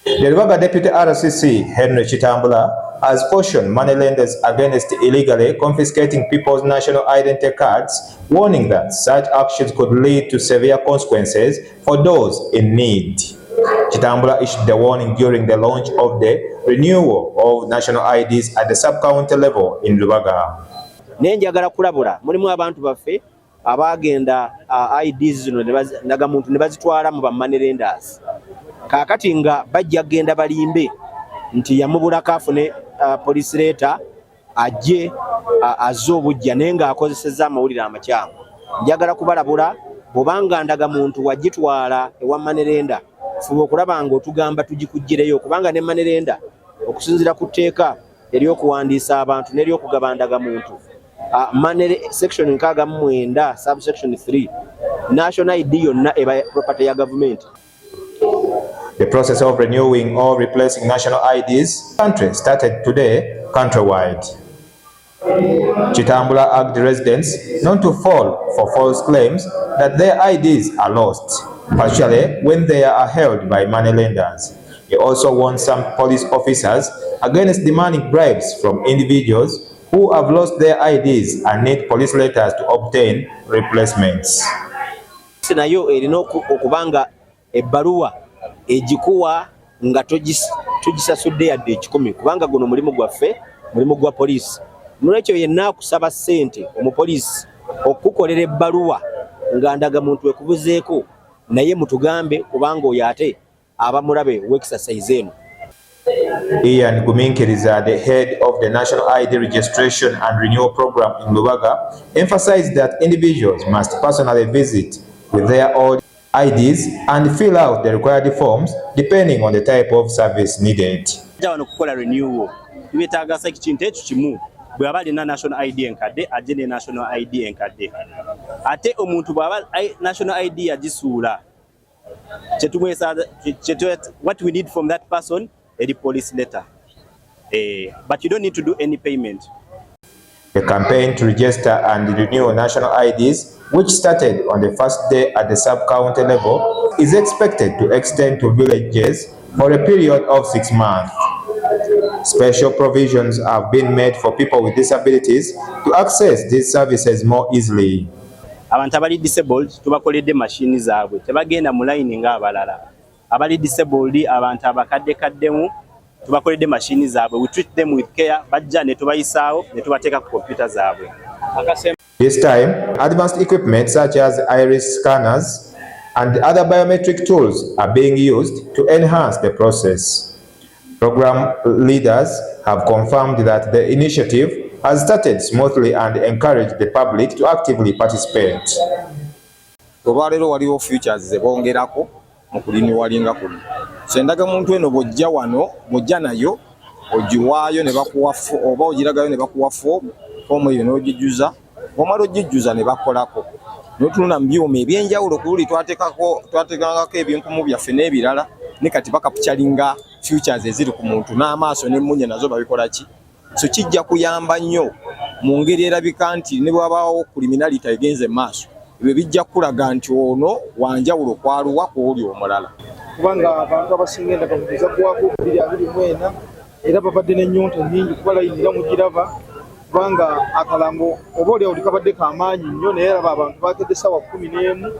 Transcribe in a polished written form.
The Lubaga Deputy RCC, Henry Chitambula, has cautioned moneylenders against illegally confiscating people's national identity cards, warning that such actions could lead to severe consequences for those in need. Chitambula issued the warning during the launch of the renewal of national IDs at the sub-county level in Lubaga. Nenjagala kulabula mulimu abantu baffe abagenda IDs zino nagamuntu ne bazitwala mu moneylenders. Kakati nga bajja genda balimbe nti yamubula kafune police letter ajje azobujja nenga akozeseza amawulire amakyamu. Njagala kubalabula bobanga ndaga muntu wagitwala ewa moneylender fuba okulaba nga otugamba tugikujjireyo kubanga ne moneylender okusinzira ku tteeka eryokuwandiisa abantu n'eryokugabandaga muntu section 69 subsection 3 national ID yonna eba property ya government. The process of renewing or replacing national IDs country started today countrywide. Chitambula urged residents not to fall for false claims that their IDs are lost, particularly when they are held by moneylenders. He also warned some police officers against demanding bribes from individuals who have lost their IDs and need police letters to obtain replacements. Nayo erina okubanga ebbaluwa ejikuwa nga tugisasudde yadde ekikumi kubanga guno mulimu gwaffe mulimu gwa poliisi. Mulwekyo yenna akusaba ssente omupoliisi okukolera ebbaluwa nga ndaga muntu ekubuzeeko naye mutugambe kubanga oyo ate aba mulabe w'exercise eno. Ian Guminkiriza, the head of the National ID Registration and Renewal Program in Lubaga, emphasized that individuals must personally visit with their old IDs and fill out the required forms depending on the type of service needed. Jawano kukola renewal ibetagasa ekintu ekyo kimu bwe abali na national ID enkadde ajje ne national ID enkadde ate omuntu bwaba national ID agisuula what we need from that person a police letter but you don't need to do any payment. The campaign to register and renew national IDs, which started on the first day at the sub-county level, is expected to extend to villages for a period of 6 months. Special provisions have been made for people with disabilities to access these services more easily. Abantu abali disabled tubakoledde machine zaabwe tebagenda mu line nga abalala. Abali disabled abantu abakadde kaddemu tubakoledde machine zaabwe. We treat them with care bajja ne tubayisaawo ne tubateeka ku computer zaabwe. This time, advanced equipment such as iris scanners and other biometric tools are being used to enhance the process. Program leaders have confirmed that the initiative has started smoothly and encouraged the public to actively participate. Olwaleero waliwo futures ze bongerako mu kulinwalinga kuno. Sendaga muntu eno bojja wano bojja nayo ogiwaayo ne bakuwa oba ogiragayo ne bakuwa fomu eyo n'ogijjuza omala ogijjuza ne bakolako n'otunula mu byuma ebyenjawulo ku luli twatekangako ebinkumu byaffe n'ebirala ne kati bakapucalinga futures eziri ku muntu n'amaaso n'emmunye nazo babikola ki so kijja kuyamba nnyo mu ngeri erabika nti ne bwabaawo criminality egenze maaso ebyo bijja kulaga nti ono wanjawulo kwaluwa ku oli omulala kubanga abantu abasinga endagala kuza kuwako 2024 era babadde n'ennyonta nnyingi kuba layinira mugiraba kubanga akalango oba oli awuli kabadde kamaanyi nnyo naye raba abantu bakedde ssaawa 11